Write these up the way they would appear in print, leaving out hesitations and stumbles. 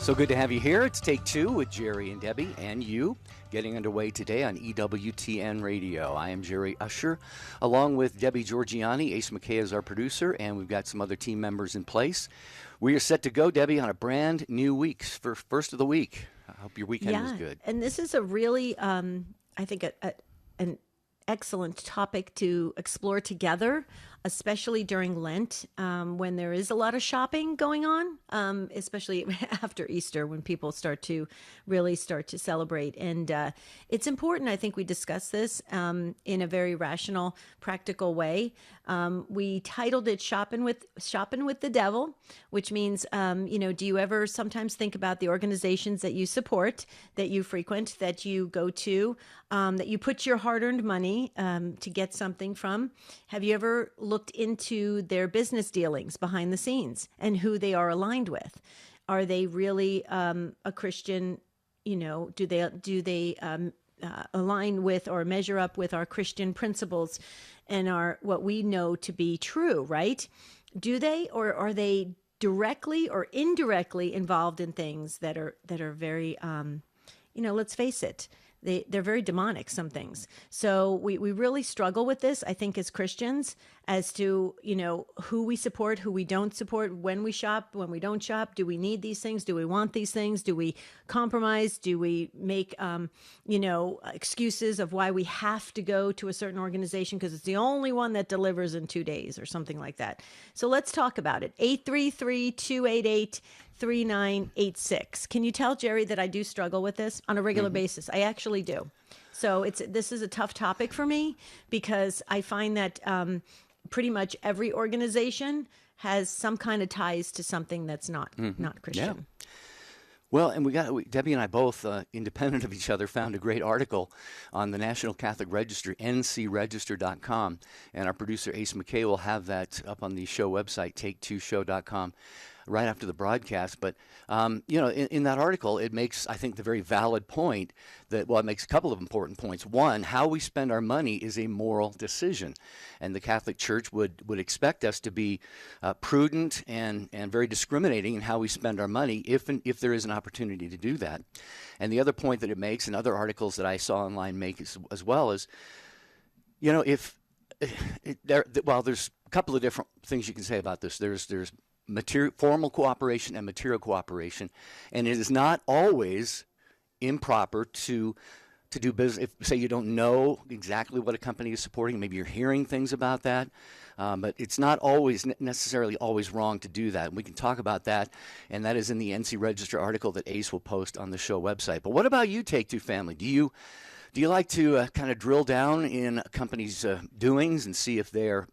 So good to have you here. It's Take Two with Jerry and Debbie and you, getting underway today on EWTN Radio. I am Jerry Usher, along with Debbie Georgiani. Ace McKay is our producer, and we've got some other team members in place. We are set to go, Debbie, on a brand new week for first of the week. I hope your weekend was good. And this is a really, I think, an excellent topic to explore together, especially during Lent, when there is a lot of shopping going on, especially after Easter, when people really start to celebrate. And it's important, I think, we discuss this in a very rational, practical way. We titled it Shoppin' with the Devil, which means, do you ever sometimes think about the organizations that you support, that you frequent, that you go to, that you put your hard-earned money to get something from? Have you ever looked into their business dealings behind the scenes and who they are aligned with? Are they really a Christian? Do they align with or measure up with our Christian principles and what we know to be true? Right? Do they, or are they directly or indirectly involved in things that are very, let's face it, they're very demonic, some things. So we really struggle with this, I think, as Christians, as to, who we support, who we don't support, when we shop, when we don't shop. Do we need these things? Do we want these things? Do we compromise? Do we make, excuses of why we have to go to a certain organization because it's the only one that delivers in 2 days or something like that? So let's talk about it. 833-288-3986. Can you tell Jerry that I do struggle with this on a regular basis? I actually do. So this is a tough topic for me because I find that pretty much every organization has some kind of ties to something that's not Christian. Yeah. Well, and Debbie and I both, independent of each other, found a great article on the National Catholic Register, ncregister.com, and our producer Ace McKay will have that up on the show website, take2show.com, right after the broadcast. But, in that article, it makes, I think, the very valid point that, it makes a couple of important points. One, how we spend our money is a moral decision. And the Catholic Church would expect us to be prudent and very discriminating in how we spend our money if there is an opportunity to do that. And the other point that it makes, and other articles that I saw online make as well, is, there's a couple of different things you can say about this. There's formal cooperation and material cooperation, and it is not always improper to do business. If, say, you don't know exactly what a company is supporting, maybe you're hearing things about that, but it's not always necessarily always wrong to do that. And we can talk about that, and that is in the NC Register article that Ace will post on the show website. But what about you, Take Two family? Do you like to kind of drill down in a company's doings and see if they're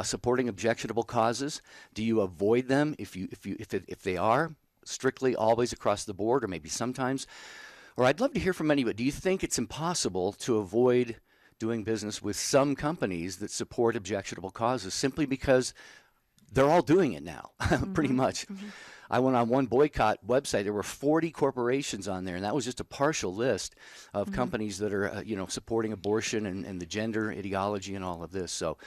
supporting objectionable causes? Do you avoid them if they are strictly always across the board, or maybe sometimes? Or I'd love to hear from anybody. Do you think it's impossible to avoid doing business with some companies that support objectionable causes simply because they're all doing it now, pretty much? Mm-hmm. I went on one boycott website. There were 40 corporations on there, and that was just a partial list of companies that are, supporting abortion and the gender ideology and all of this. So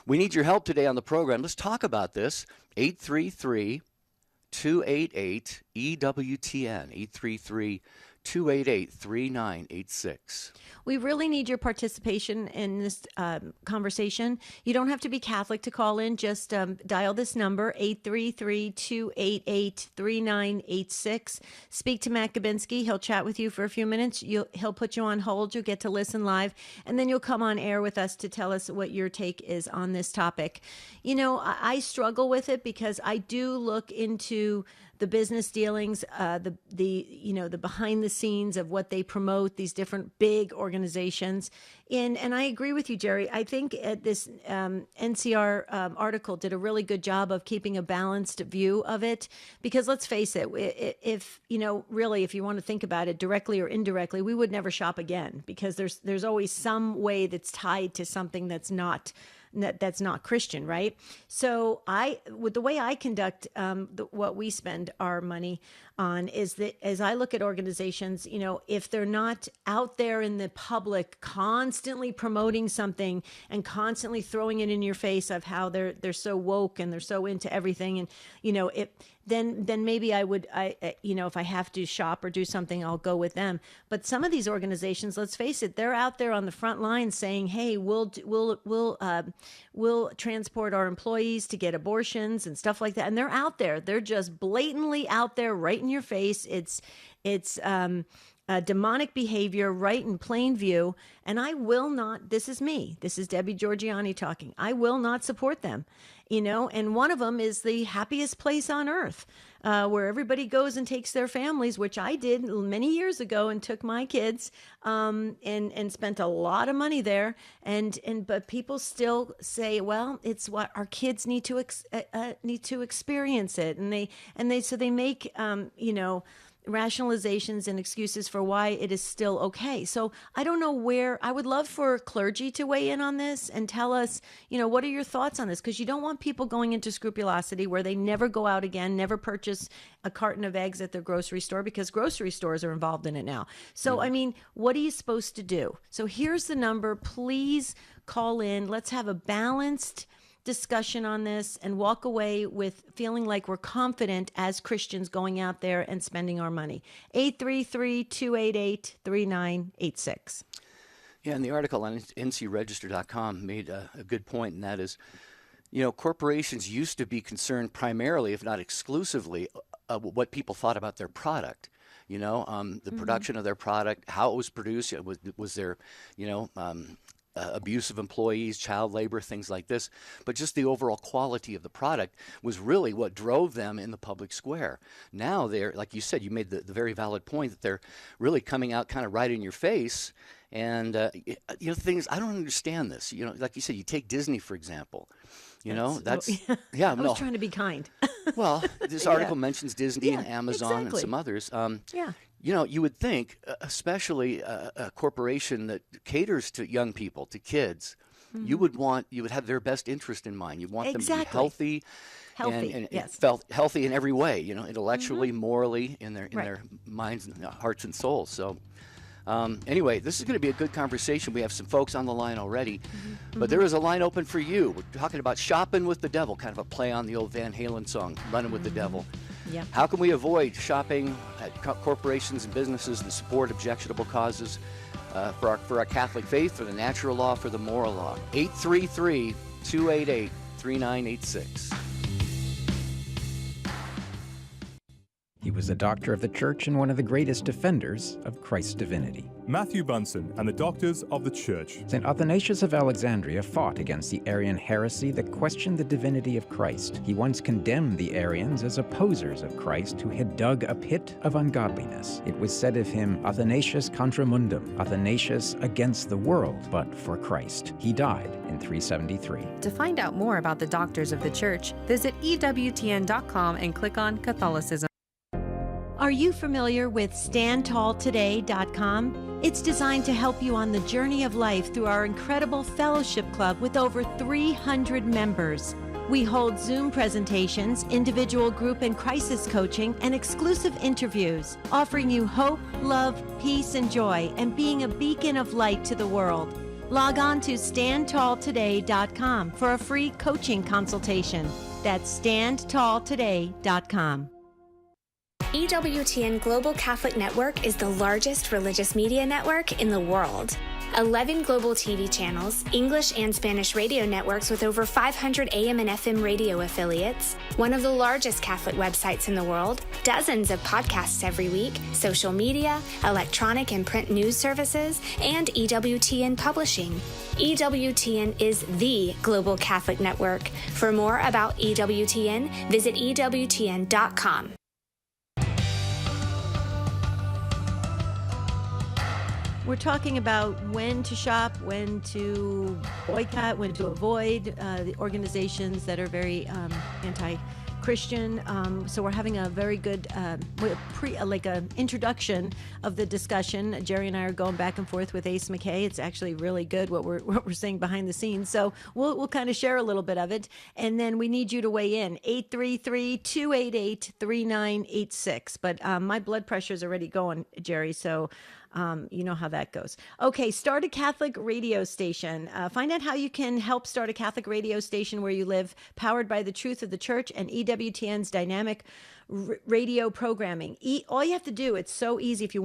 we need your help today on the program. Let's talk about this. 833-288-EWTN, 833-288-3986. We really need your participation in this conversation. You don't have to be Catholic to call in. Just dial this number, 833-288-3986. Speak to Matt Gabinski. He'll chat with you for a few minutes. He'll put you on hold. You'll get to listen live. And then you'll come on air with us to tell us what your take is on this topic. I struggle with it because I do look into the business dealings, the behind the scenes of what they promote, these different big organizations. And I agree with you, Jerry. I think this NCR article did a really good job of keeping a balanced view of it, because let's face it, if you want to think about it directly or indirectly, we would never shop again, because there's always some way that's tied to something that's not that's not Christian, right? So with the way I conduct what we spend our money on is that as I look at organizations, if they're not out there in the public constantly promoting something and constantly throwing it in your face of how they're so woke and they're so into everything, and then maybe if I have to shop or do something, I'll go with them. But some of these organizations, let's face it, they're out there on the front line saying, "Hey, we'll transport our employees to get abortions and stuff like that," and they're out there. They're just blatantly out there, right in your face. It's demonic behavior right in plain view, and I will not. This is me. This is Debbie Georgianni talking. I will not support them. And one of them is the happiest place on earth, where everybody goes and takes their families, which I did many years ago and took my kids, and spent a lot of money there. But people still say, well, it's what our kids need to experience it. So they make, rationalizations and excuses for why it is still okay. So I don't know where. I would love for clergy to weigh in on this and tell us, what are your thoughts on this? Because you don't want people going into scrupulosity where they never go out again, never purchase a carton of eggs at their grocery store, because grocery stores are involved in it now. So, what are you supposed to do? So here's the number. Please call in. Let's have a balanced discussion on this and walk away with feeling like we're confident as Christians going out there and spending our money. 833-288-3986. Yeah, and the article on ncregister.com made a good point, and that is, corporations used to be concerned primarily, if not exclusively, what people thought about their product. The production of their product, how it was produced. Was there, abuse of employees, child labor, things like this. But just the overall quality of the product was really what drove them in the public square. Now they're, like you said, you made the very valid point that they're really coming out kind of right in your face. And, things, I don't understand this. Like you said, you take Disney, for example. I was trying to be kind. Well, this article mentions Disney and Amazon and some others. You would think, especially a corporation that caters to young people, to kids, you would have their best interest in mind. You want them to be healthy. And felt healthy in every way, intellectually, morally, in their minds and hearts and souls. So. Anyway, this is going to be a good conversation. We have some folks on the line already, but there is a line open for you. We're talking about shopping with the devil, kind of a play on the old Van Halen song, Running with the Devil. Yeah. How can we avoid shopping at corporations and businesses and support objectionable causes for our Catholic faith, for the natural law, for the moral law? 833-288-3986. He was a doctor of the church and one of the greatest defenders of Christ's divinity. Matthew Bunson and the Doctors of the Church. St. Athanasius of Alexandria fought against the Arian heresy that questioned the divinity of Christ. He once condemned the Arians as opposers of Christ who had dug a pit of ungodliness. It was said of him, Athanasius contra mundum, Athanasius against the world, but for Christ. He died in 373. To find out more about the Doctors of the Church, visit EWTN.com and click on Catholicism. Are you familiar with StandTallToday.com? It's designed to help you on the journey of life through our incredible fellowship club with over 300 members. We hold Zoom presentations, individual group and crisis coaching, and exclusive interviews, offering you hope, love, peace, and joy, and being a beacon of light to the world. Log on to StandTallToday.com for a free coaching consultation. That's StandTallToday.com. EWTN Global Catholic Network is the largest religious media network in the world. 11 global TV channels, English and Spanish radio networks with over 500 AM and FM radio affiliates, one of the largest Catholic websites in the world, dozens of podcasts every week, social media, electronic and print news services, and EWTN Publishing. EWTN is the Global Catholic Network. For more about EWTN, visit EWTN.com. We're talking about when to shop, when to boycott, when to avoid the organizations that are very anti-Christian Christian. So we're having a very good introduction of the discussion. Jerry and I are going back and forth with Ace McKay. It's actually really good what we're saying behind the scenes. So we'll kind of share a little bit of it, and then we need you to weigh in. 833-288-3986. But my blood pressure is already going, Jerry. So. You know how that goes. Okay, start a Catholic radio station. Find out how you can help start a Catholic radio station where you live, powered by the truth of the church and EWTN's dynamic radio programming. All you have to do, it's so easy. If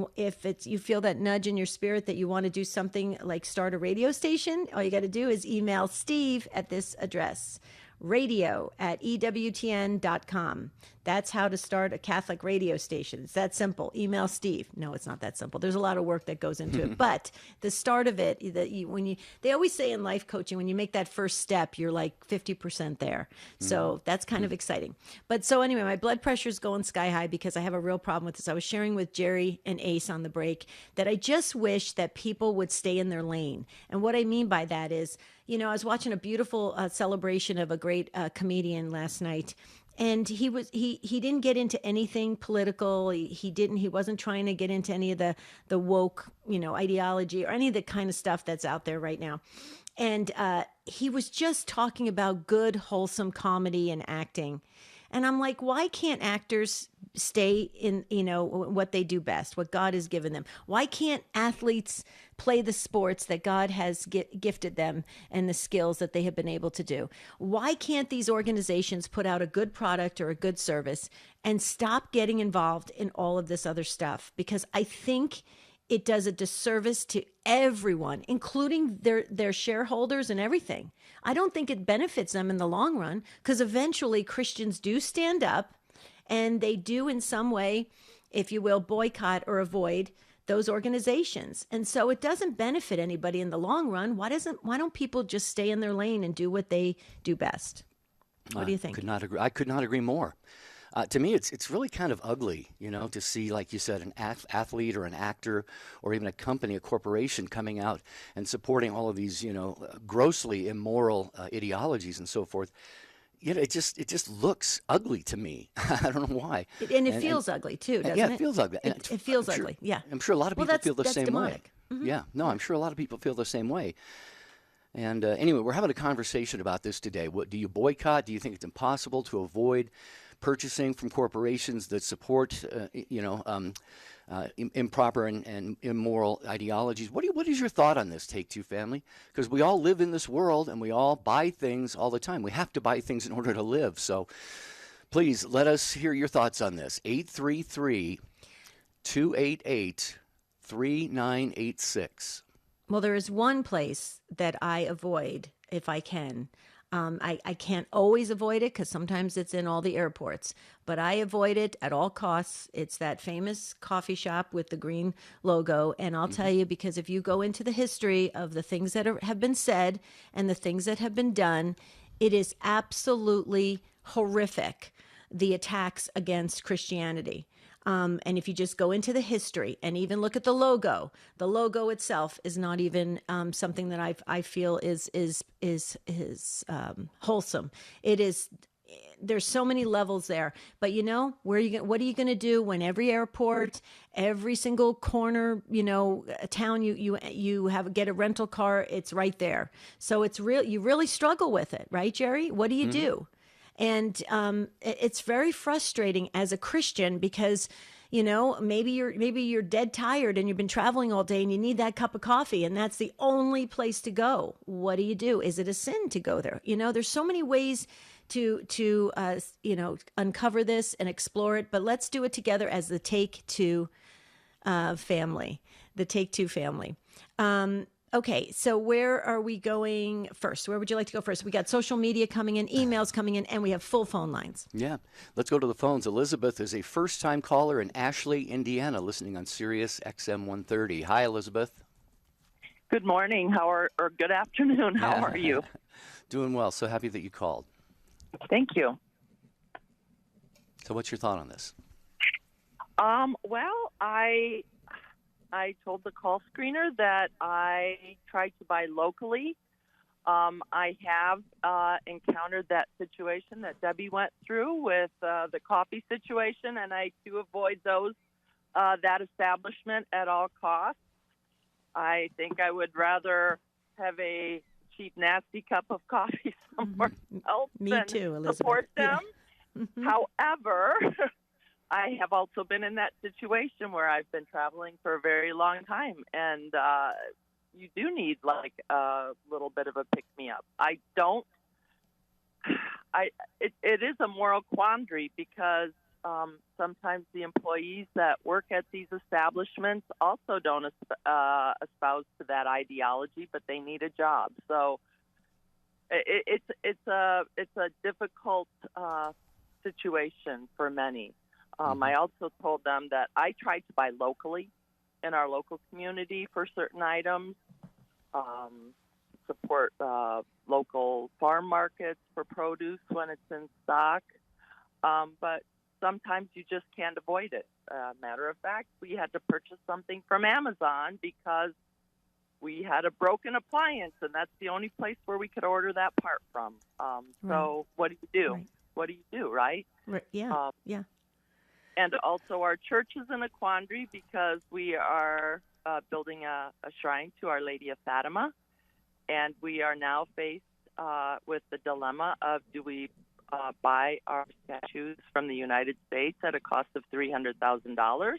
you feel that nudge in your spirit that you want to do something like start a radio station, all you got to do is email Steve at this address, radio@EWTN.com. That's how to start a Catholic radio station. It's that simple. Email Steve. No, it's not that simple. There's a lot of work that goes into it. But the start of it, they always say in life coaching, when you make that first step, you're like 50% there. So that's kind of exciting. But so anyway, my blood pressure is going sky high because I have a real problem with this. I was sharing with Jerry and Ace on the break that I just wish that people would stay in their lane. And what I mean by that is, I was watching a beautiful celebration of a great comedian last night, and he didn't get into anything political. He wasn't trying to get into any of the woke, ideology or any of the kind of stuff that's out there right now. And he was just talking about good, wholesome comedy and acting. And I'm like, why can't actors stay in, what they do best, what God has given them? Why can't athletes play the sports that God has gifted them and the skills that they have been able to do? Why can't these organizations put out a good product or a good service and stop getting involved in all of this other stuff? Because I think it does a disservice to everyone, including their shareholders and everything. I don't think it benefits them in the long run, because eventually Christians do stand up and they do in some way, if you will, boycott or avoid those organizations. And so it doesn't benefit anybody in the long run. Why don't people just stay in their lane and do what they do best? What do you think? I could not agree more. To me, it's really kind of ugly, to see, like you said, an athlete or an actor or even a company, a corporation coming out and supporting all of these, grossly immoral ideologies and so forth. It just looks ugly to me. I don't know why. And it feels ugly too, doesn't it? Yeah, it feels ugly. It feels ugly. Yeah. I'm sure a lot of people feel the same demonic. way. Mm-hmm. Yeah. No, I'm sure a lot of people feel the same way. And anyway, we're having a conversation about this today. What do you boycott? Do you think it's impossible to avoid purchasing from corporations that support, improper and immoral ideologies? What is your thought on this, Take Two family? Because we all live in this world and we all buy things all the time. We have to buy things in order to live. So please let us hear your thoughts on this. 833-288-3986. Well, there is one place that I avoid if I can. I can't always avoid it because sometimes it's in all the airports, but I avoid it at all costs. It's that famous coffee shop with the green logo. And I'll tell you, because if you go into the history of the things that have been said and the things that have been done, it is absolutely horrific, the attacks against Christianity. And if you just go into the history and even look at the logo itself is not even something that I feel is wholesome. It is. There's so many levels there. But what are you going to do when every airport, every single corner, town you get a rental car, it's right there. So it's real. You really struggle with it, right, Jerry? What do you do? And it's very frustrating as a Christian because, maybe you're dead tired and you've been traveling all day and you need that cup of coffee and that's the only place to go. What do? Is it a sin to go there? There's so many ways to uncover this and explore it, but let's do it together as the Take Two family. The Take Two family. Okay, so where are we going first? Where would you like to go first? We got social media coming in, emails coming in, and we have full phone lines. Yeah, let's go to the phones. Elizabeth is a first-time caller in Ashley, Indiana, listening on Sirius XM 130. Hi, Elizabeth. Good morning. Or good afternoon. How are you? Doing well. So happy that you called. Thank you. So what's your thought on this? Well, I told the call screener that I tried to buy locally I have encountered that situation that Debbie went through with the coffee situation, and I do avoid that establishment at all costs. I think I would rather have a cheap, nasty cup of coffee somewhere else Me than too, Elizabeth. support them. Yeah. However, I have also been in that situation where I've been traveling for a very long time, and you do need like a little bit of a pick-me-up. It is a moral quandary because sometimes the employees that work at these establishments also don't espouse to that ideology, but they need a job. So it's a difficult situation for many. I also told them that I tried to buy locally in our local community for certain items, support local farm markets for produce when it's in stock, but sometimes you just can't avoid it. Matter of fact, we had to purchase something from Amazon because we had a broken appliance, and that's the only place where we could order that part from. So what do you do? Right. What do you do, right? Right. Yeah. Yeah. And also our church is in a quandary because we are building a shrine to Our Lady of Fatima, and we are now faced with the dilemma of do we buy our statues from the United States at a cost of $300,000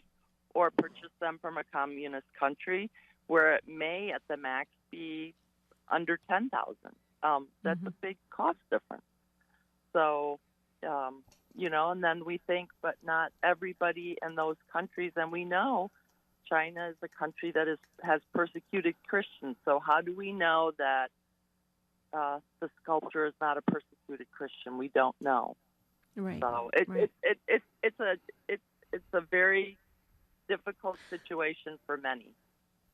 or purchase them from a communist country where it may at the max be under $10,000. That's a big cost difference. So, and then we think, but not everybody in those countries, and we know China is a country that has persecuted Christians. So how do we know that the sculptor is not a persecuted Christian? We don't know. Right. So right. it's a very difficult situation for many.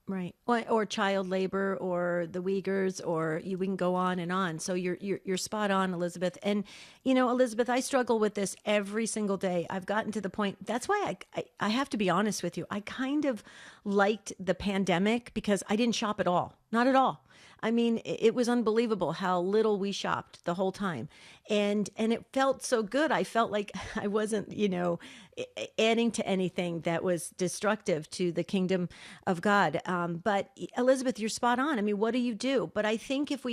Right. Or child labor, or the Uyghurs, or we can go on and on. So you're spot on, Elizabeth. And, Elizabeth, I struggle with this every single day. I've gotten to the point. That's why I have to be honest with you. I kind of liked the pandemic because I didn't shop at all. Not at all. I mean, it was unbelievable how little we shopped the whole time. And it felt so good. I felt like I wasn't, adding to anything that was destructive to the kingdom of God. But Elizabeth, you're spot on. I mean, what do you do? But I think if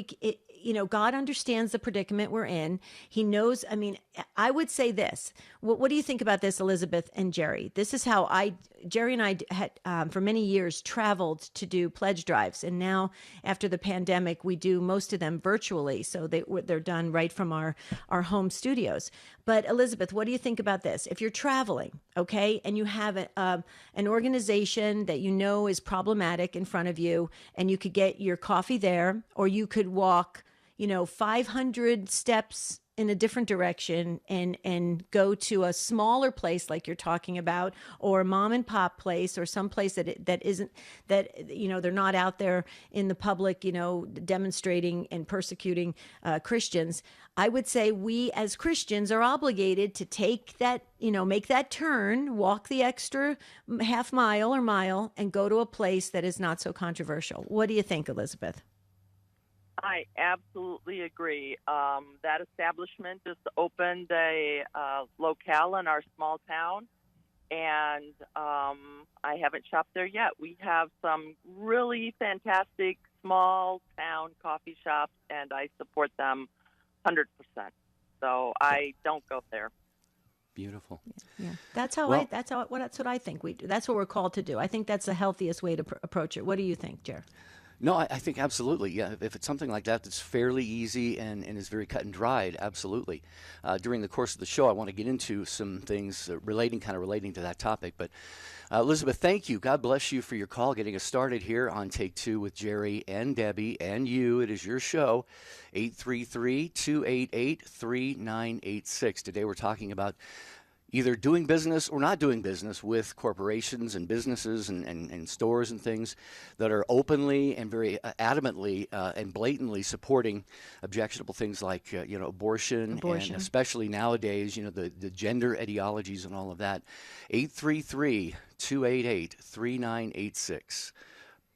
God understands the predicament we're in. He knows. I mean, I would say this. What do you think about this, Elizabeth and Jerry? This is how Jerry and I had, for many years, traveled to do pledge drives. And now, after the pandemic, we do most of them virtually. So they're done right from our home studios. But Elizabeth, what do you think about this? If you're traveling, okay, and you have an organization that you know is problematic in front of you, and you could get your coffee there, or you could walk 500 steps in a different direction and go to a smaller place like you're talking about, or a mom and pop place, or some place that isn't, that they're not out there in the public demonstrating and persecuting Christians. I would say we as Christians are obligated to take that, make that turn, walk the extra half mile or mile, and go to a place that is not so controversial. What do you think, Elizabeth? I absolutely agree. That establishment just opened a locale in our small town, and I haven't shopped there yet. We have some really fantastic small town coffee shops, and I support them 100%. So I don't go there. Beautiful. Yeah, that's what I think we do. That's what we're called to do. I think that's the healthiest way to approach it. What do you think, Jer? No, I think absolutely. Yeah, if it's something like that that's fairly easy and is very cut and dried, absolutely. During the course of the show, I want to get into some things relating to that topic. But Elizabeth, thank you. God bless you for your call, getting us started here on Take Two with Jerry and Debbie and you. It is your show, 833-288-3986. Today we're talking about either doing business or not doing business with corporations and businesses and stores and things that are openly and very adamantly and blatantly supporting objectionable things like abortion, and especially nowadays, the gender ideologies and all of that. 833-288-3986.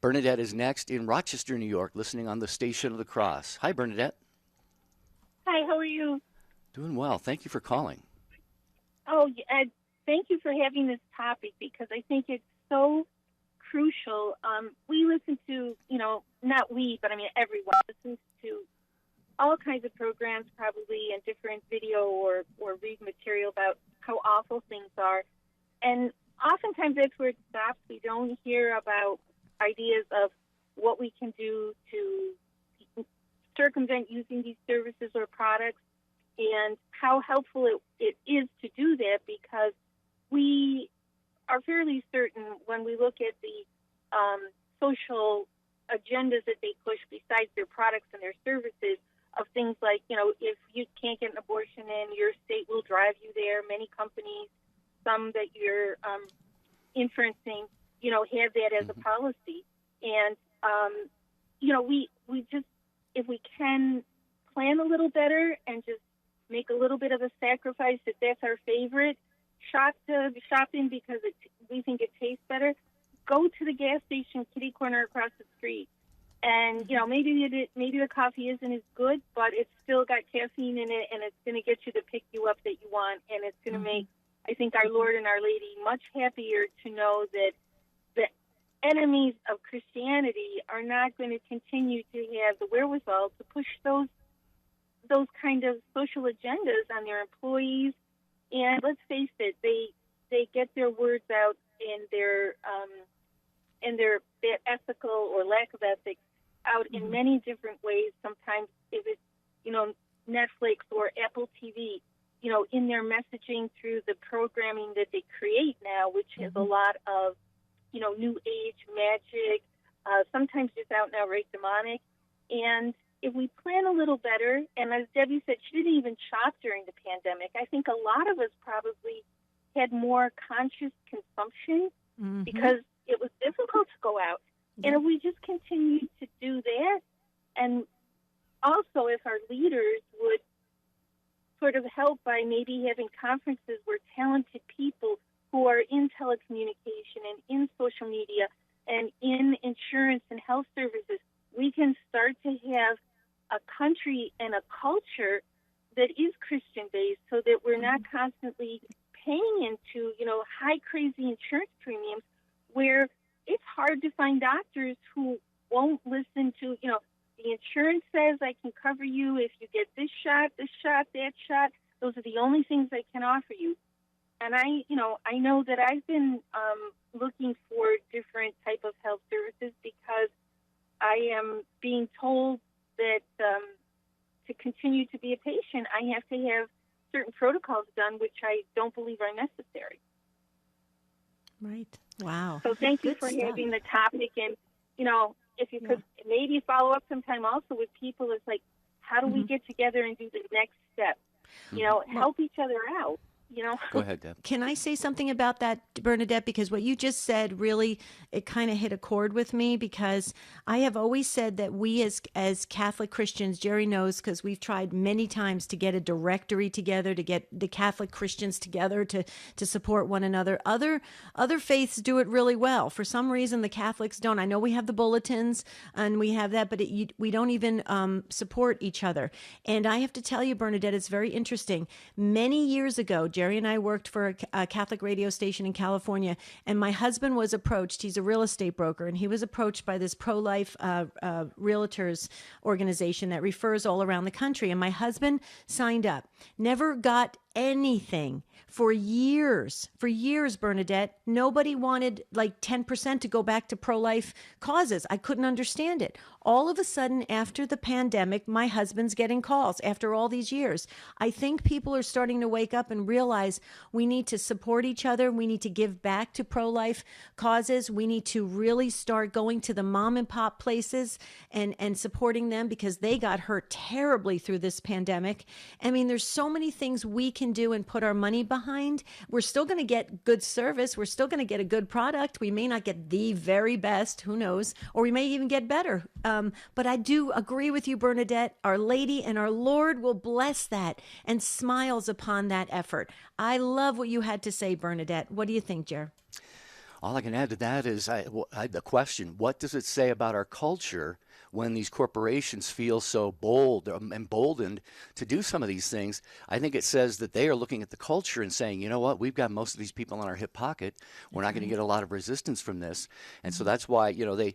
Bernadette is next in Rochester, New York, listening on the Station of the Cross. Hi, Bernadette. Hi, how are you? Doing well. Thank you for calling. Oh, thank you for having this topic because I think it's so crucial. We listen to, not we, but I mean everyone listens to all kinds of programs probably and different video or read material about how awful things are. And oftentimes that's where it stops. We don't hear about ideas of what we can do to circumvent using these services or products and how helpful it is to do that, because we are fairly certain when we look at the social agendas that they push besides their products and their services of things like, if you can't get an abortion in, your state will drive you there. Many companies, some that you're inferencing, have that as a policy. And, we just, if we can plan a little better and just make a little bit of a sacrifice, if that's our favorite shopping because we think it tastes better, go to the gas station kitty corner across the street. And, maybe the coffee isn't as good, but it's still got caffeine in it, and it's going to get you the pick you up that you want. And it's going to make, I think, our Lord and Our Lady much happier to know that the enemies of Christianity are not going to continue to have the wherewithal to push those kind of social agendas on their employees. And let's face it, they get their words out in their ethical or lack of ethics out in many different ways. Sometimes if it's, Netflix or Apple TV, in their messaging through the programming that they create now, which has a lot of, new age magic, sometimes just out and outright demonic. And if we plan a little better, and as Debbie said, she didn't even shop during the pandemic. I think a lot of us probably had more conscious consumption because it was difficult to go out. And if we just continue to do that, and also if our leaders would sort of help by maybe having conferences where talented people who are in telecommunication and in social media and in insurance and health services, we can start to have a country and a culture that is Christian-based so that we're not constantly paying into, high, crazy insurance premiums where it's hard to find doctors who won't listen to, the insurance says I can cover you if you get this shot, that shot. Those are the only things I can offer you. And I know that I've been looking for different type of health services because I am being told that to continue to be a patient, I have to have certain protocols done, which I don't believe are necessary. Right. Wow. So thank you Good for stuff. having the topic. And, if you could maybe follow up sometime also with people, it's like, how do we get together and do the next step? Help each other out. Go ahead, Deb. Can I say something about that, Bernadette? Because what you just said really, it kind of hit a chord with me, because I have always said that we as Catholic Christians, Jerry knows, because we've tried many times to get a directory together, to get the Catholic Christians together to support one another. Other faiths do it really well. For some reason, the Catholics don't. I know we have the bulletins and we have that, but we don't even support each other. And I have to tell you, Bernadette, it's very interesting. Many years ago, Jerry and I worked for a Catholic radio station in California, and my husband was approached. He's a real estate broker, and he was approached by this pro-life realtors organization that refers all around the country. And my husband signed up, never got anything for years, Bernadette. Nobody wanted like 10% to go back to pro-life causes. I couldn't understand it. All of a sudden, after the pandemic, my husband's getting calls after all these years. I think people are starting to wake up and realize we need to support each other. We need to give back to pro-life causes. We need to really start going to the mom and pop places and supporting them, because they got hurt terribly through this pandemic. I mean, there's so many things we can do and put our money behind. We're still going to get good service. We're still going to get a good product. We may not get the very best, who knows, or we may even get better. But I do agree with you, Bernadette. Our Lady and our Lord will bless that and smiles upon that effort. I love what you had to say, Bernadette. What do you think, Jer? All I can add to that is the question, what does it say about our culture when these corporations feel so bold, emboldened to do some of these things? I think it says that they are looking at the culture and saying, you know what, we've got most of these people in our hip pocket. We're not going to get a lot of resistance from this. And so that's why, they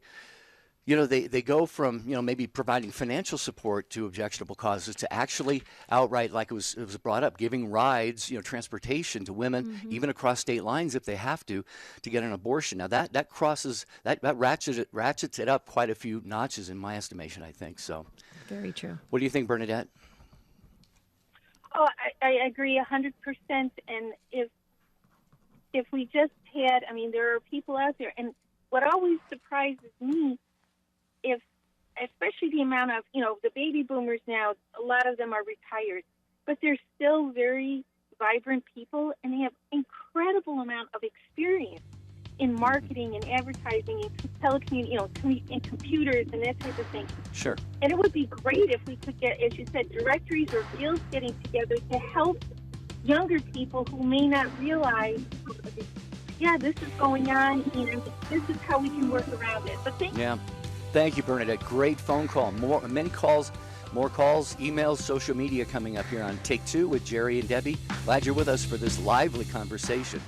go from, maybe providing financial support to objectionable causes to actually outright, like it was brought up, giving rides, transportation to women, even across state lines if they have to get an abortion. Now that ratchets it up quite a few notches in my estimation, I think. So, very true. What do you think, Bernadette? Oh, I agree 100%. And if we just had, there are people out there, and what always surprises me, especially the amount of, the baby boomers now, a lot of them are retired, but they're still very vibrant people, and they have incredible amount of experience in marketing and advertising and telecommunications, and computers and that type of thing. Sure. And it would be great if we could get, as you said, directories or guilds getting together to help younger people who may not realize, this is going on, this is how we can work around it. But Thank you, Bernadette. Great phone call. More calls, emails, social media coming up here on Take Two with Jerry and Debbie. Glad you're with us for this lively conversation.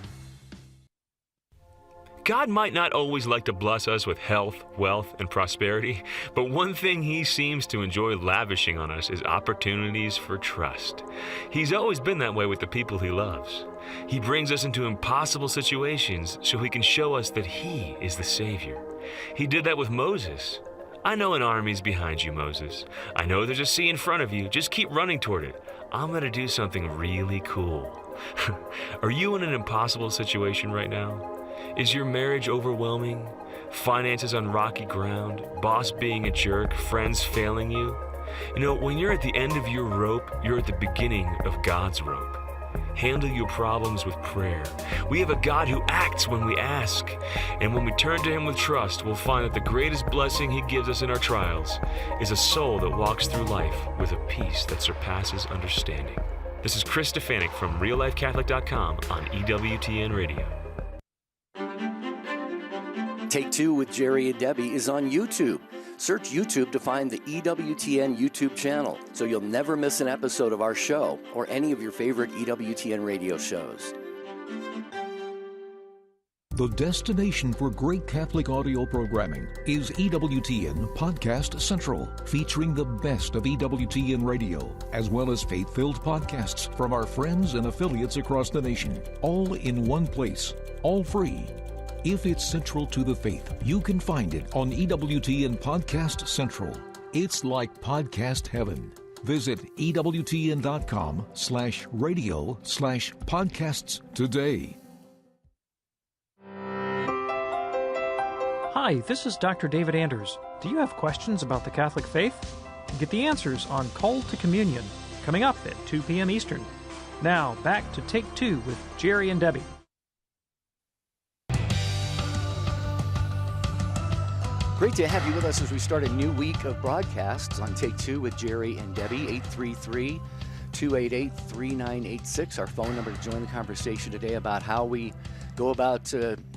God might not always like to bless us with health, wealth, and prosperity, but one thing He seems to enjoy lavishing on us is opportunities for trust. He's always been that way with the people He loves. He brings us into impossible situations so He can show us that He is the Savior. He did that with Moses. I know an army's behind you, Moses. I know there's a sea in front of you. Just keep running toward it. I'm going to do something really cool. Are you in an impossible situation right now? Is your marriage overwhelming? Finances on rocky ground? Boss being a jerk? Friends failing you? When you're at the end of your rope, you're at the beginning of God's rope. Handle your problems with prayer. We have a God who acts when we ask. And when we turn to Him with trust, we'll find that the greatest blessing He gives us in our trials is a soul that walks through life with a peace that surpasses understanding. This is Chris Stefanik from reallifecatholic.com on EWTN Radio. Take Two with Jerry and Debbie is on YouTube. Search YouTube to find the EWTN YouTube channel so you'll never miss an episode of our show or any of your favorite EWTN radio shows. The destination for great Catholic audio programming is EWTN Podcast Central, featuring the best of EWTN radio, as well as faith-filled podcasts from our friends and affiliates across the nation, all in one place, all free. If it's central to the faith, you can find it on EWTN Podcast Central. It's like podcast heaven. Visit EWTN.com/radio/podcasts today. Hi, this is Dr. David Anders. Do you have questions about the Catholic faith? Get the answers on Call to Communion, coming up at 2 p.m. Eastern. Now, back to Take Two with Jerry and Debbie. Great to have you with us as we start a new week of broadcasts on Take Two with Jerry and Debbie. 833-288-3986, our phone number to join the conversation today about how we go about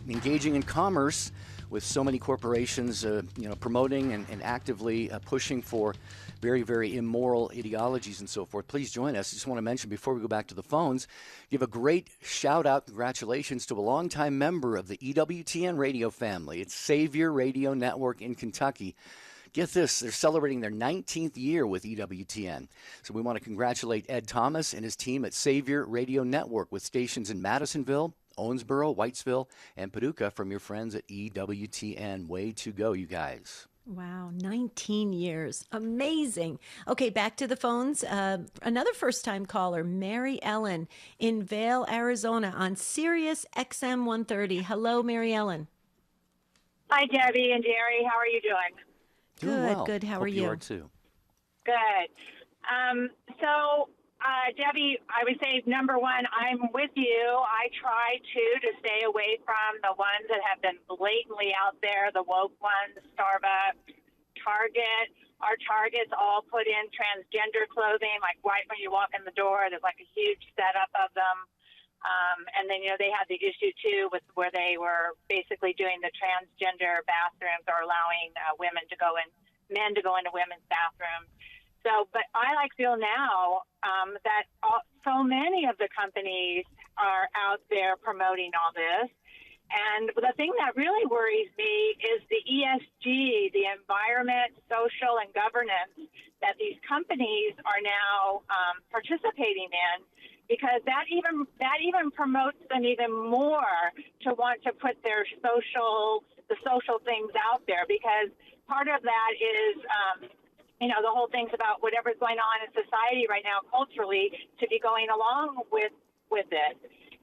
engaging in commerce with so many corporations, promoting and actively pushing for very, very immoral ideologies and so forth. Please join us. I just want to mention before we go back to the phones, give a great shout out, congratulations to a longtime member of the EWTN radio family. It's Savior Radio Network in Kentucky. Get this, they're celebrating their 19th year with EWTN. So we want to congratulate Ed Thomas and his team at Savior Radio Network with stations in Madisonville, Owensboro, Whitesville, and Paducah from your friends at EWTN. Way to go, you guys. Wow, 19 years. Amazing. Okay, back to the phones. Another first-time caller, Mary Ellen in Vail, Arizona on Sirius XM 130. Hello, Mary Ellen. Hi, Debbie and Jerry. How are you doing? Doing well. Good. How are you? You are too. Good. Debbie, I would say, number one, I'm with you. I try to stay away from the ones that have been blatantly out there, the woke ones, Starbucks, Target. Our Targets all put in transgender clothing, like right when you walk in the door, there's like a huge setup of them. And then, they had the issue, too, with where they were basically doing the transgender bathrooms or allowing men to go into women's bathrooms. So, but I feel now that so many of the companies are out there promoting all this. And the thing that really worries me is the ESG, the environment, social, and governance that these companies are now participating in, because that even promotes them even more to want to put the social things out there, because part of that is the whole thing's about whatever's going on in society right now culturally to be going along with it.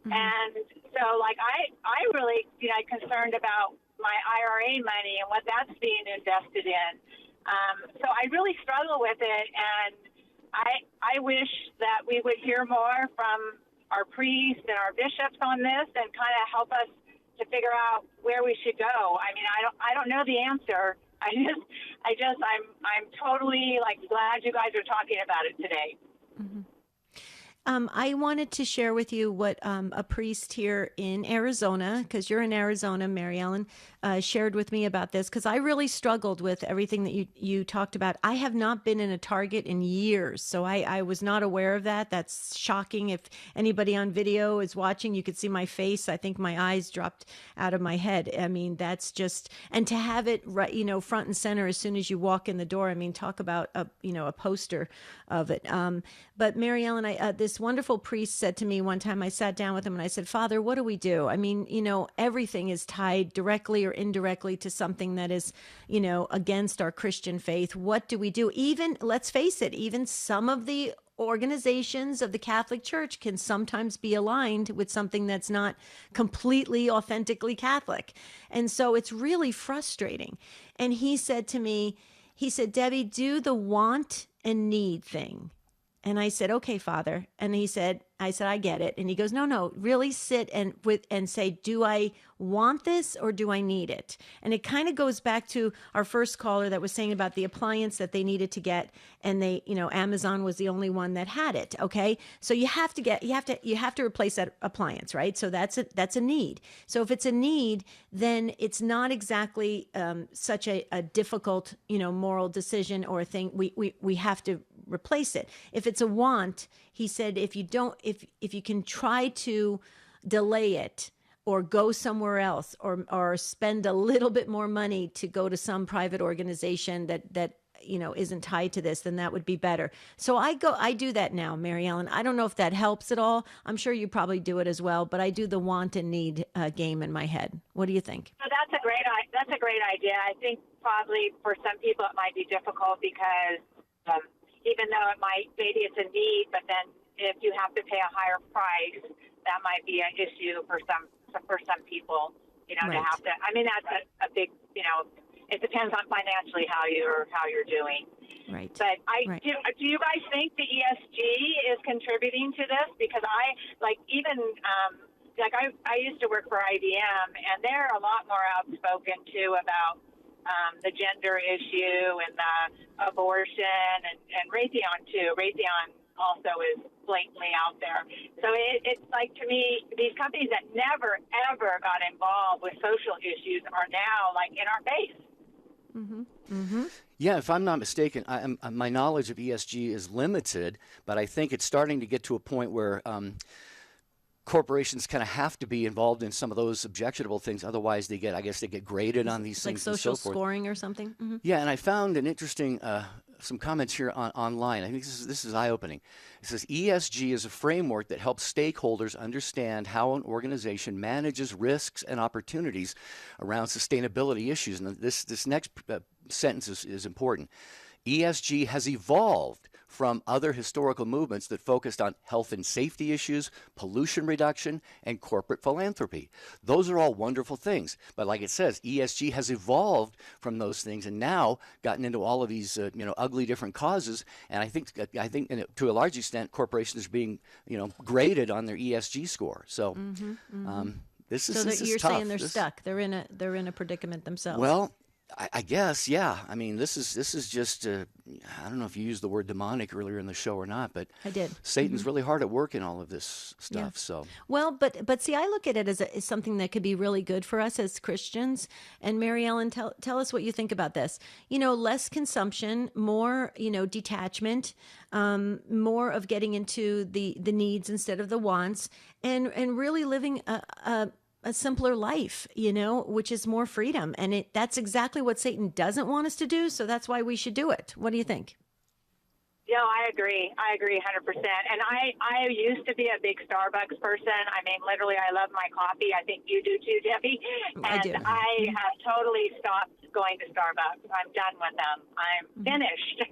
Mm-hmm. And so, I really, concerned about my IRA money and what that's being invested in. So I really struggle with it, and I wish that we would hear more from our priests and our bishops on this and kind of help us to figure out where we should go. I mean, I don't know the answer. I'm totally glad you guys are talking about it today. Mm-hmm. I wanted to share with you what a priest here in Arizona, because you're in Arizona, Mary Ellen, shared with me about this, because I really struggled with everything that you talked about. I have not been in a Target in years, so I was not aware of that. That's shocking. If anybody on video is watching, you could see my face. I think my eyes dropped out of my head. I mean, that's just, and to have it right, front and center as soon as you walk in the door. I mean, talk about a poster of it. But Mary Ellen, this wonderful priest said to me one time, I sat down with him and I said, Father, what do we do? I mean, everything is tied directly or indirectly to something that is, against our Christian faith. What do we do? Even, let's face it, even some of the organizations of the Catholic Church can sometimes be aligned with something that's not completely authentically Catholic. And so it's really frustrating. And he said to me, Debbie, do the want and need thing. And I said, okay, Father. And I said, I get it. And he goes, no, really sit and say, do I want this or do I need it? And it kind of goes back to our first caller that was saying about the appliance that they needed to get. And Amazon was the only one that had it. Okay. So you have to replace that appliance, right? So that's a need. So if it's a need, then it's not exactly such a difficult, moral decision or a thing. We have to replace it. If it's a want, he said, if you can try to delay it or go somewhere else or spend a little bit more money to go to some private organization that isn't tied to this, then that would be better. So I do that now, Mary Ellen. I don't know if that helps at all. I'm sure you probably do it as well, but I do the want and need game in my head. What do you think? So that's a great idea. I think probably for some people it might be difficult because even though maybe it's a need, but then if you have to pay a higher price, that might be an issue for some people, right. To have to. I mean, that's a big, it depends on financially how you're doing. Right. But do you guys think the ESG is contributing to this? Because I used to work for IBM, and they're a lot more outspoken too about the gender issue and the abortion and Raytheon too. Raytheon also is blatantly out there. So it's to me, these companies that never, ever got involved with social issues are now in our face. Mm-hmm. Mm-hmm. Yeah, if I'm not mistaken, my knowledge of ESG is limited, but I think it's starting to get to a point where corporations kind of have to be involved in some of those objectionable things. Otherwise, they get graded on these things. Like social and so forth. Scoring or something? Mm-hmm. Yeah, and I found an interesting, some comments here online. I think this is eye-opening. It says, ESG is a framework that helps stakeholders understand how an organization manages risks and opportunities around sustainability issues. And this next sentence is important. ESG has evolved from other historical movements that focused on health and safety issues, pollution reduction, and corporate philanthropy. Those are all wonderful things. But like it says, ESG has evolved from those things and now gotten into all of these ugly different causes. And I think to a large extent, corporations are being graded on their ESG score. So mm-hmm, mm-hmm. This is so this you're is tough. saying they're stuck. They're in a predicament themselves. Well, I guess, yeah. I mean, this is just I don't know if you used the word demonic earlier in the show or not, but I did. Satan's really hard at work in all of this stuff. Yeah. So Well, but see, I look at it as something that could be really good for us as Christians. And Mary Ellen, tell us what you think about this. Less consumption, more detachment, more of getting into the needs instead of the wants, and really living a simpler life, which is more freedom. And that's exactly what Satan doesn't want us to do. So that's why we should do it. What do you think? Yeah, I agree 100%. And I used to be a big Starbucks person. I mean, literally, I love my coffee. I think you do too, Debbie. And I do. I have totally stopped going to Starbucks. I'm done with them. I'm finished.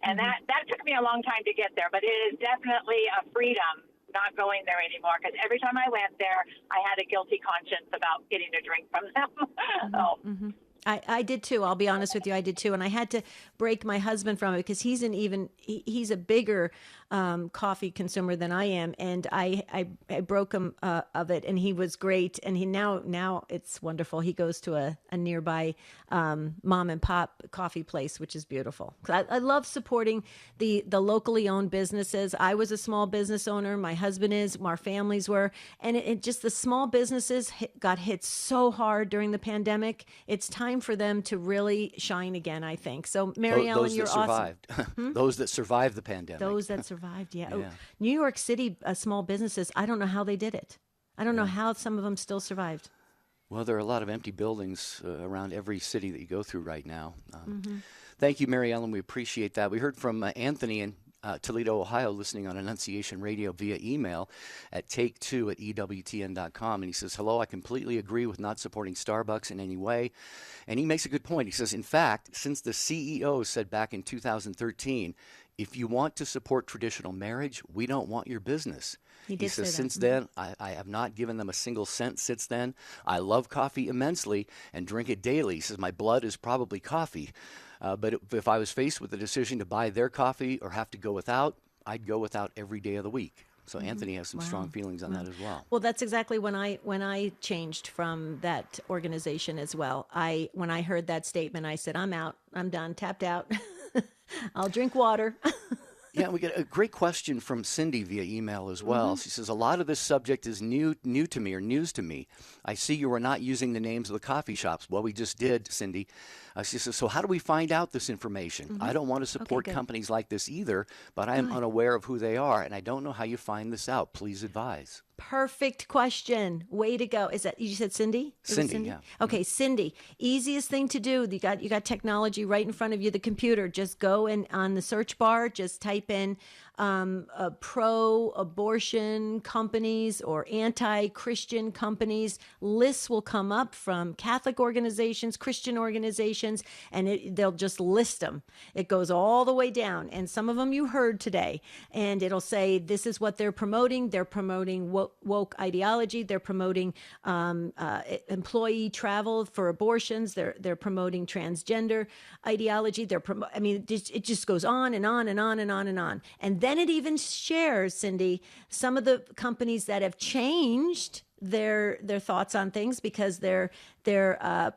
And that took me a long time to get there, but it is definitely a freedom not going there anymore, because every time I went there, I had a guilty conscience about getting a drink from them. I did too. I'll be honest with you. I did too. And I had to break my husband from it because he's a bigger coffee consumer than I am. And I broke him of it, and he was great. And he now it's wonderful. He goes to a nearby mom and pop coffee place, which is beautiful. I love supporting the locally owned businesses. I was a small business owner. My husband is, our families were. And it just, the small businesses got hit so hard during the pandemic. It's time for them to really shine again, I think. So, Mary Ellen, you're awesome. Those that survived the pandemic. Those that survived, yeah. Yeah. Oh, New York City small businesses, I don't know how they did it. I don't know how some of them still survived. Well, there are a lot of empty buildings around every city that you go through right now. Thank you, Mary Ellen. We appreciate that. We heard from Anthony in Toledo, Ohio, listening on Annunciation Radio via email at take2@ewtn.com. And he says, hello, I completely agree with not supporting Starbucks in any way. And he makes a good point. He says, in fact, since the CEO said back in 2013, if you want to support traditional marriage, we don't want your business. He says, since then, I have not given them a single cent since then. I love coffee immensely and drink it daily. He says, my blood is probably coffee. But if I was faced with the decision to buy their coffee or have to go without, I'd go without every day of the week. So Anthony has some strong feelings on that as well. Well, that's exactly when I changed from that organization as well. When I heard that statement, I said, I'm out. I'm done. Tapped out. I'll drink water. Yeah, we get a great question from Cindy via email as well. She says, a lot of this subject is new to me or news to me. I see you are not using the names of the coffee shops. Well, we just did, Cindy. She says, so how do we find out this information? I don't want to support companies like this either, but I am unaware of who they are, and I don't know how you find this out. Please advise. Perfect question. Way to go. Is that, you said Cindy? Cindy, yeah. Okay, Cindy. Easiest thing to do. You got technology right in front of you, the computer. Just go and on the search bar, just type in pro-abortion companies or anti-Christian companies. Lists will come up from Catholic organizations, Christian organizations, and they'll just list them. It goes all the way down, and some of them you heard today, and it'll say this is what they're promoting. They're promoting woke ideology. They're promoting employee travel for abortions. They're promoting transgender ideology. It just goes on and on and on and on and on. And then it even shares, Cindy, some of the companies that have changed their thoughts on things because their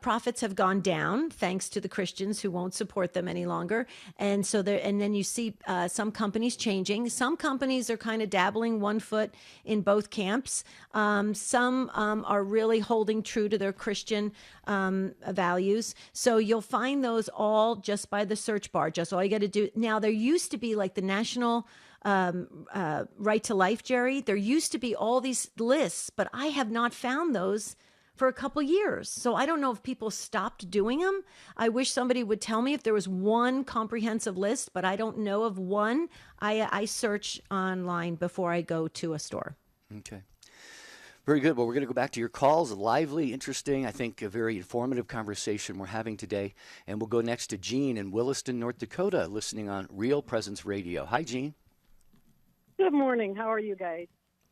profits have gone down thanks to the Christians who won't support them any longer. And so then you see some companies changing. Some companies are kind of dabbling one foot in both camps. Some are really holding true to their Christian values. So you'll find those all just by the search bar. Just all you got to do. Now, there used to be like the National Right to Life, Jerry. There used to be all these lists, but I have not found those for a couple years. So I don't know if people stopped doing them. I wish somebody would tell me if there was one comprehensive list, but I don't know of one. I search online before I go to a store. Okay. Very good. Well, we're going to go back to your calls. A lively, interesting, I think a very informative conversation we're having today. And we'll go next to Jean in Williston, North Dakota, listening on Real Presence Radio. Hi, Jean. Good morning. How are you guys?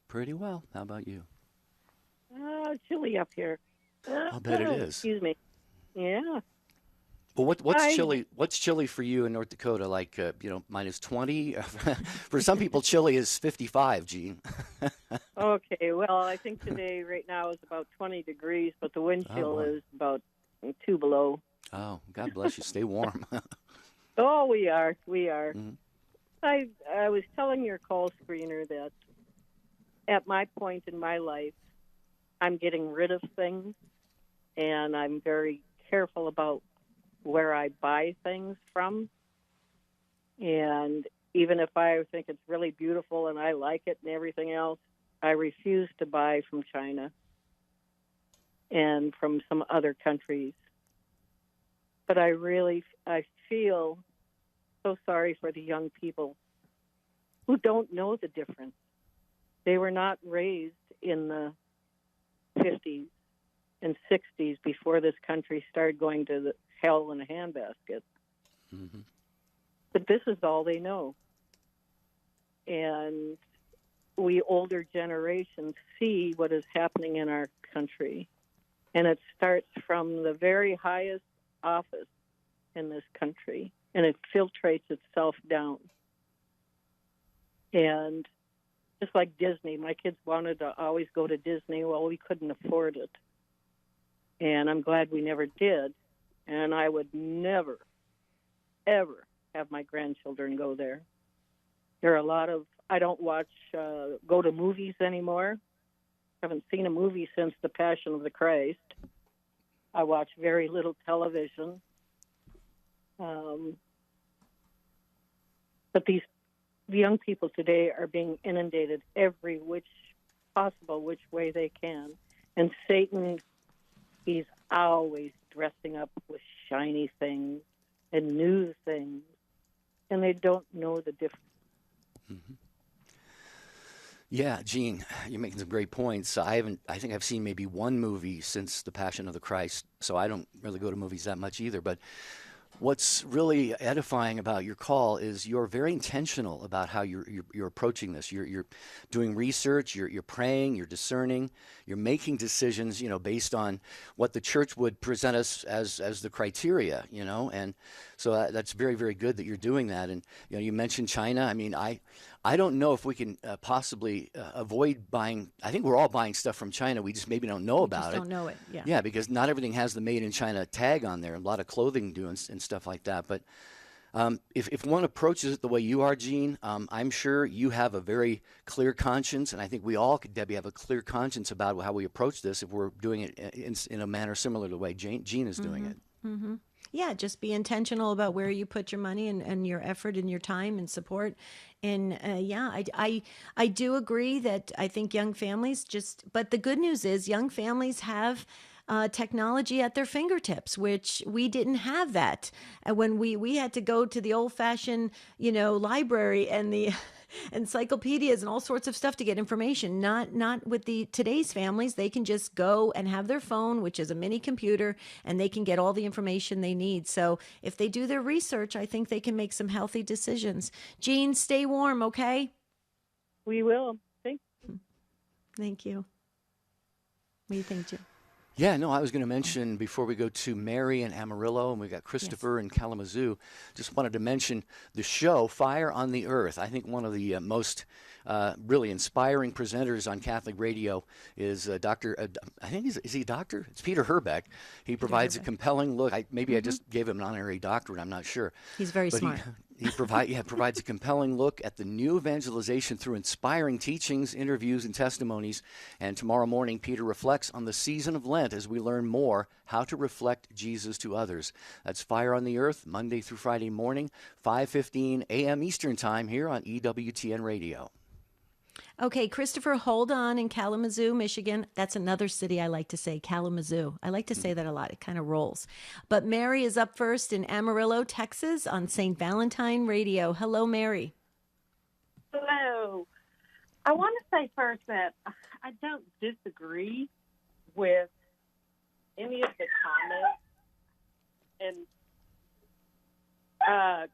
Pretty well. How about you? Chilly up here. I'll bet it is. Excuse me. Yeah. Well, what's chilly? What's chilly for you in North Dakota? Like minus 20? For some people, chilly is 55. Gene. Okay. Well, I think today, right now, is about 20 degrees, but the wind chill is about 2 below. Oh, God bless you. Stay warm. Oh, we are. We are. Mm-hmm. I was telling your call screener that at my point in my life, I'm getting rid of things, and I'm very careful about where I buy things from. And even if I think it's really beautiful and I like it and everything else, I refuse to buy from China and from some other countries. But I feel so sorry for the young people who don't know the difference. They were not raised in the 50s and 60s before this country started going to the hell in a handbasket. Mm-hmm. But this is all they know. And we older generations see what is happening in our country. And it starts from the very highest office in this country, and it filtrates itself down. And just like Disney, my kids wanted to always go to Disney. Well, we couldn't afford it. And I'm glad we never did. And I would never, ever have my grandchildren go there. There are a lot of, I don't go to movies anymore. Haven't seen a movie since The Passion of the Christ. I watch very little television. But these young people today are being inundated every which way they can. And Satan, he's always dressing up with shiny things and new things, and they don't know the difference. Mm-hmm. Yeah, Gene, you're making some great points. I think I've seen maybe one movie since The Passion of the Christ, so I don't really go to movies that much either. But what's really edifying about your call is you're very intentional about how you're approaching this. You're doing research, you're praying, you're discerning, you're making decisions, based on what the church would present us as the criteria, and so that's very, very good that you're doing that. And you mentioned China. I mean, I don't know if we can possibly avoid buying. I think we're all buying stuff from China. We just maybe don't know about it. Don't know it. Yeah. Yeah, because not everything has the made in China tag on there. A lot of clothing do and stuff like that. But if one approaches it the way you are, Gene, I'm sure you have a very clear conscience, and I think we all, Debbie, have a clear conscience about how we approach this if we're doing it in a manner similar to the way Gene is doing it. Mm-hmm. Yeah, just be intentional about where you put your money and your effort and your time and support. And I do agree that I think young families but the good news is young families have technology at their fingertips, which we didn't have that. When we had to go to the old-fashioned, library and the encyclopedias and all sorts of stuff to get information. Not with today's families. They can just go and have their phone, which is a mini computer, and they can get all the information they need. So if they do their research, I think they can make some healthy decisions. Jean, stay warm, okay? We will. Thank you. Thank you. What do you think, Jim? Yeah, no, I was going to mention before we go to Mary and Amarillo, and we got Christopher in Kalamazoo, just wanted to mention the show Fire on the Earth. I think one of the most really inspiring presenters on Catholic radio is Dr. I think is he a doctor? It's Peter Herbeck. He provides a compelling look. I just gave him an honorary doctorate. I'm not sure. He's very smart. He provides a compelling look at the new evangelization through inspiring teachings, interviews, and testimonies. And tomorrow morning, Peter reflects on the season of Lent as we learn more how to reflect Jesus to others. That's Fire on the Earth, Monday through Friday morning, 5:15 a.m. Eastern Time here on EWTN Radio. Okay, Christopher, hold on in Kalamazoo, Michigan. That's another city I like to say, Kalamazoo. I like to say that a lot. It kind of rolls. But Mary is up first in Amarillo, Texas on St. Valentine Radio. Hello, Mary. Hello. I want to say first that I don't disagree with any of the comments and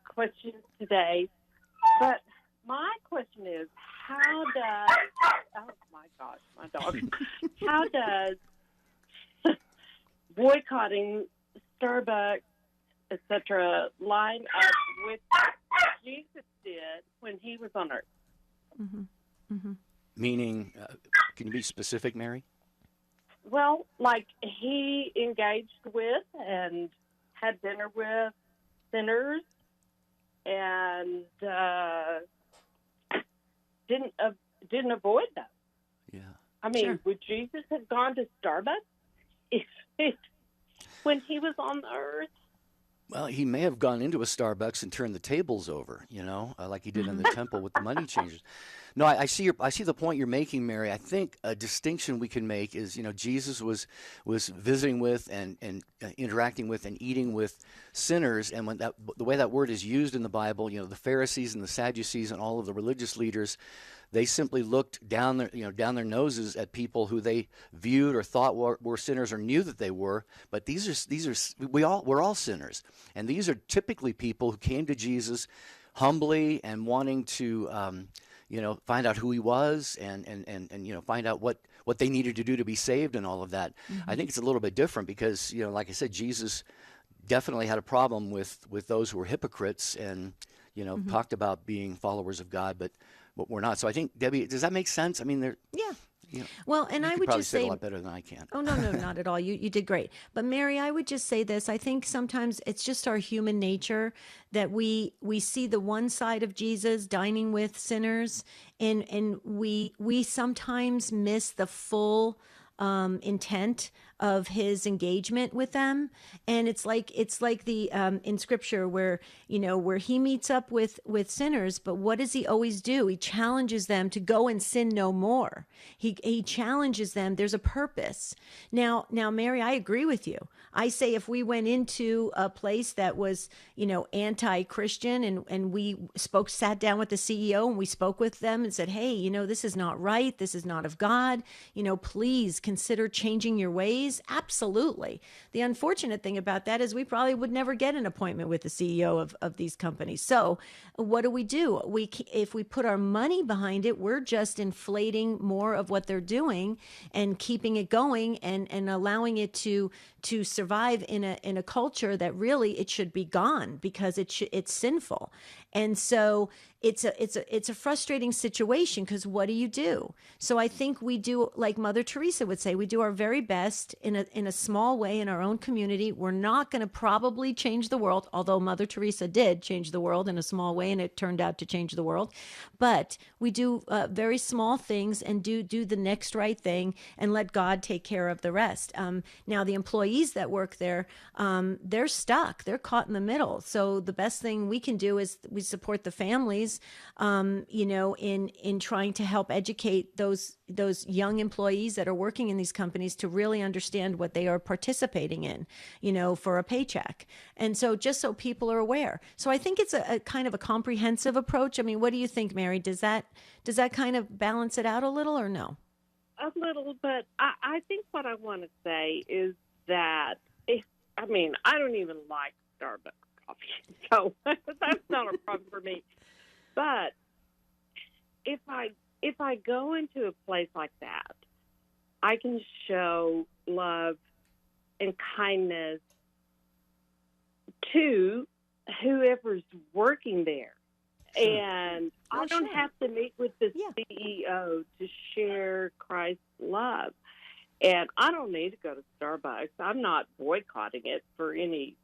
questions today, but my question is, how does boycotting Starbucks, etc., line up with what Jesus did when he was on earth? Mm-hmm. Mm-hmm. Meaning, can you be specific, Mary? Well, like he engaged with and had dinner with sinners and didn't avoid them. Yeah. I mean, Sure. would Jesus have gone to Starbucks when he was on the earth? Well, he may have gone into a Starbucks and turned the tables over, like he did in the temple with the money changers. No, I see the point you're making, Mary. I think a distinction we can make is, Jesus was visiting with and interacting with and eating with sinners, and when the way that word is used in the Bible, the Pharisees and the Sadducees and all of the religious leaders, they simply looked down their noses at people who they viewed or thought were sinners or knew that they were. But we're all sinners, and these are typically people who came to Jesus humbly and wanting to find out who he was and find out what they needed to do to be saved and all of that. Mm-hmm. I think it's a little bit different because like I said, Jesus definitely had a problem with those who were hypocrites and Mm-hmm. talked about being followers of God, but we're not. So I think, Debbie, does that make sense? I mean, Yeah. Well, and I would probably just say say a lot better than I can. Oh, no, not at all. You did great. But Mary, I would just say this. I think sometimes it's just our human nature that we see the one side of Jesus dining with sinners, and we sometimes miss the full intent of his engagement with them. And it's like the in scripture where he meets up with sinners, but what does he always do? He challenges them to go and sin no more. He challenges them. There's a purpose. Now, Mary, I agree with you. I say if we went into a place that was, anti-Christian and we sat down with the CEO and we spoke with them and said, hey, this is not right. This is not of God. Please consider changing your ways. Absolutely. The unfortunate thing about that is we probably would never get an appointment with the CEO of these companies. So what do? If we put our money behind it, we're just inflating more of what they're doing and keeping it going and allowing it to survive in a culture that really it should be gone because it's sinful. And so it's a frustrating situation because what do you do? So I think we do, like Mother Teresa would say, we do our very best in a small way in our own community. We're not going to probably change the world, although Mother Teresa did change the world in a small way and it turned out to change the world. But we do very small things and do the next right thing and let God take care of the rest. Now, the employees that work there, they're stuck. They're caught in the middle. So the best thing we can do is we support the families, in trying to help educate those young employees that are working in these companies to really understand what they are participating in, for a paycheck. And so just so people are aware. So I think it's a kind of a comprehensive approach. I mean, what do you think, Mary? Does that kind of balance it out a little or no? A little, but I think what I want to say is that I don't even like Starbucks coffee, so that's not a problem for me. But if I go into a place like that, I can show love and kindness to whoever's working there. Sure. And I don't have to meet with the CEO to share Christ's love. And I don't need to go to Starbucks. I'm not boycotting it for any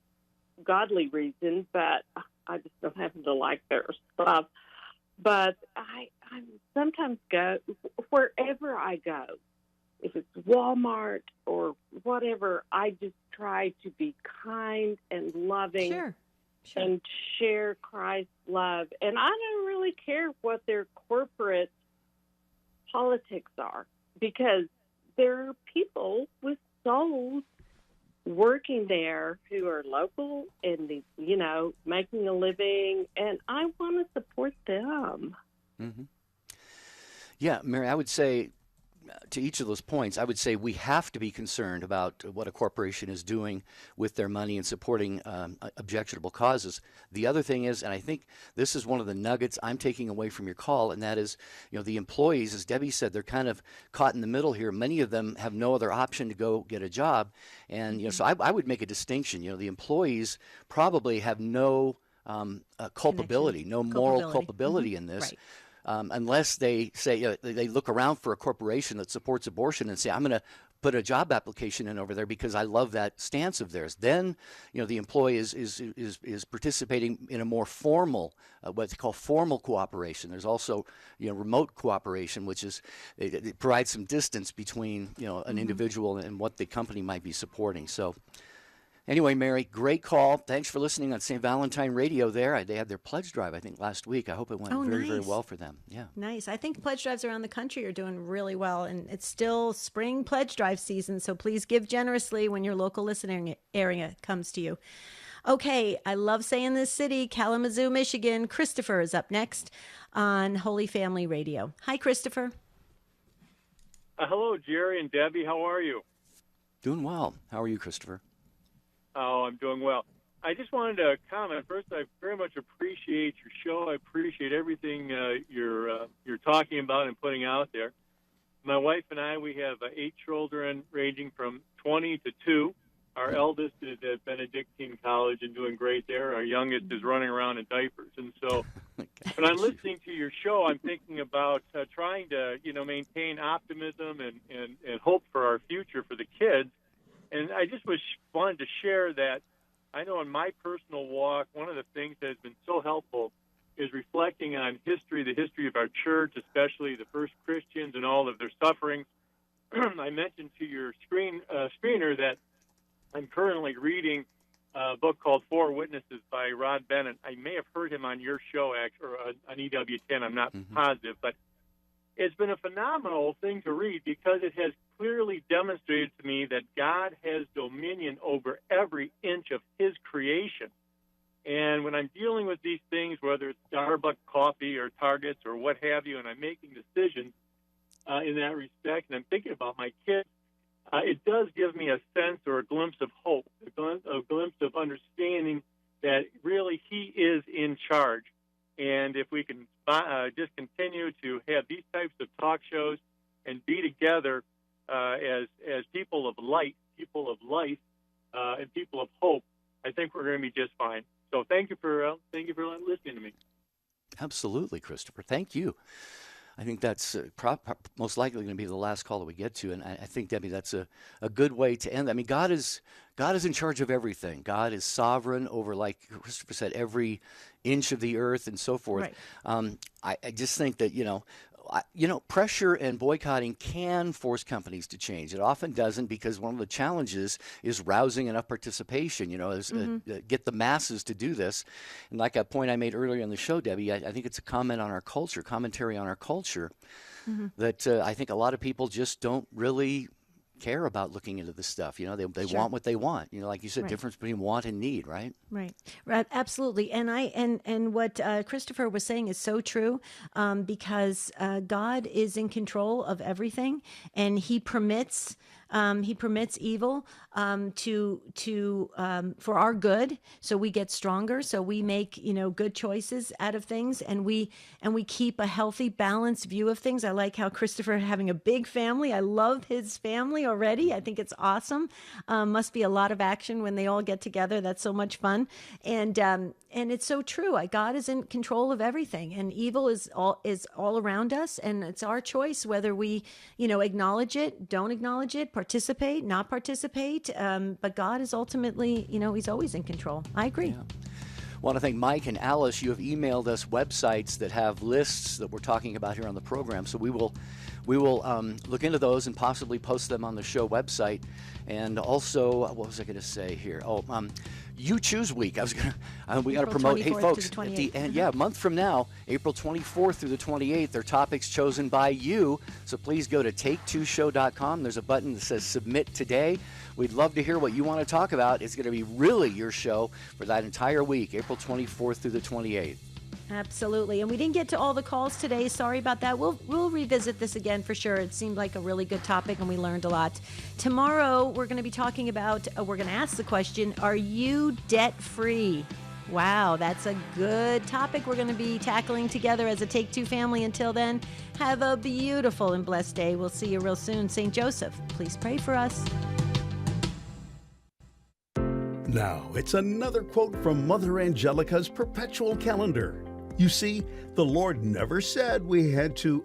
godly reason, but I just don't happen to like their stuff. But I sometimes go, wherever I go, if it's Walmart or whatever, I just try to be kind and loving. Sure. And share Christ's love. And I don't really care what their corporate politics are, because there are people with souls working there who are local and, making a living, and I want to support them. Mm-hmm. Yeah, Mary, I would say to each of those points, I would say we have to be concerned about what a corporation is doing with their money and supporting objectionable causes. The other thing is, and I think this is one of the nuggets I'm taking away from your call, and that is, the employees, as Debbie said, they're kind of caught in the middle here. Many of them have no other option to go get a job. And, so I would make a distinction. The employees probably have no culpability, no moral culpability in this. Right. Unless they say they look around for a corporation that supports abortion and say, I'm going to put a job application in over there because I love that stance of theirs. Then, the employee is participating in a more formal, what they call formal cooperation. There's also, remote cooperation, which is it provides some distance between, an individual and what the company might be supporting. So. Anyway, Mary, great call. Thanks for listening on St. Valentine Radio there. They had their pledge drive, I think, last week. I hope it went very well for them. Yeah. Nice. I think pledge drives around the country are doing really well, and it's still spring pledge drive season, so please give generously when your local listening area comes to you. Okay, I love saying this city, Kalamazoo, Michigan. Christopher is up next on Holy Family Radio. Hi, Christopher. Hello, Jerry and Debbie. How are you? Doing well. How are you, Christopher? Oh, I'm doing well. I just wanted to comment. First, I very much appreciate your show. I appreciate everything you're talking about and putting out there. My wife and I, we have 8 children ranging from 20 to 2. Our eldest is at Benedictine College and doing great there. Our youngest is running around in diapers. And so when I'm listening to your show, I'm thinking about trying to, maintain optimism and hope for our future for the kids. And I just wanted to share that I know in my personal walk, one of the things that has been so helpful is reflecting on history, the history of our church, especially the first Christians and all of their sufferings. I mentioned to your screener that I'm currently reading a book called Four Witnesses by Rod Bennett. I may have heard him on your show, or on EWTN. I'm not positive, but it's been a phenomenal thing to read because it has clearly demonstrated to me that God has dominion over every inch of his creation. And when I'm dealing with these things, whether it's Starbucks coffee or Targets or what have you, and I'm making decisions in that respect, and I'm thinking about my kids, it does give me a sense or a glimpse of hope, a glimpse of understanding that really he is in charge. And if we can just continue to have these types of talk shows and be together as people of light, people of life, and people of hope, I think we're going to be just fine. So thank you for listening to me. Absolutely, Christopher. Thank you. I think that's most likely going to be the last call that we get to, and I think, Debbie, that's a good way to end. I mean, God is in charge of everything. God is sovereign over, like Christopher said, every inch of the earth and so forth. Right. I just think that pressure and boycotting can force companies to change. It often doesn't because one of the challenges is rousing enough participation. Get the masses to do this. And like a point I made earlier in the show, Debbie, I think it's a commentary on our culture, that I think a lot of people just don't really care about looking into this stuff. They want what they want. Like you said, difference between want and need, right? Right. Absolutely. And what Christopher was saying is so true, because God is in control of everything, and he permits evil for our good, so we get stronger, so we make good choices out of things, and we keep a healthy, balanced view of things. I like how Christopher having a big family. I love his family already. I think it's awesome. Must be a lot of action when they all get together. That's so much fun, and it's so true. God is in control of everything, and evil is all around us, and it's our choice whether we acknowledge it, don't acknowledge it, participate, not participate. But God is ultimately, he's always in control. I agree. Yeah. I want to thank Mike and Alice. You have emailed us websites that have lists that we're talking about here on the program. So we will look into those and possibly post them on the show website. And also, what was I going to say here? You Choose Week. We got to promote. Hey, folks, at the end, a month from now, April 24th through the 28th, there are topics chosen by you. So please go to take2show.com. There's a button that says Submit Today. We'd love to hear what you want to talk about. It's going to be really your show for that entire week, April 24th through the 28th. Absolutely. And we didn't get to all the calls today. Sorry about that. We'll revisit this again for sure. It seemed like a really good topic and we learned a lot. Tomorrow, we're going to be talking about, we're going to ask the question, are you debt-free? Wow, that's a good topic we're going to be tackling together as a Take Two family. Until then, have a beautiful and blessed day. We'll see you real soon. St. Joseph, please pray for us. Now, it's another quote from Mother Angelica's perpetual calendar. You see, the Lord never said we had to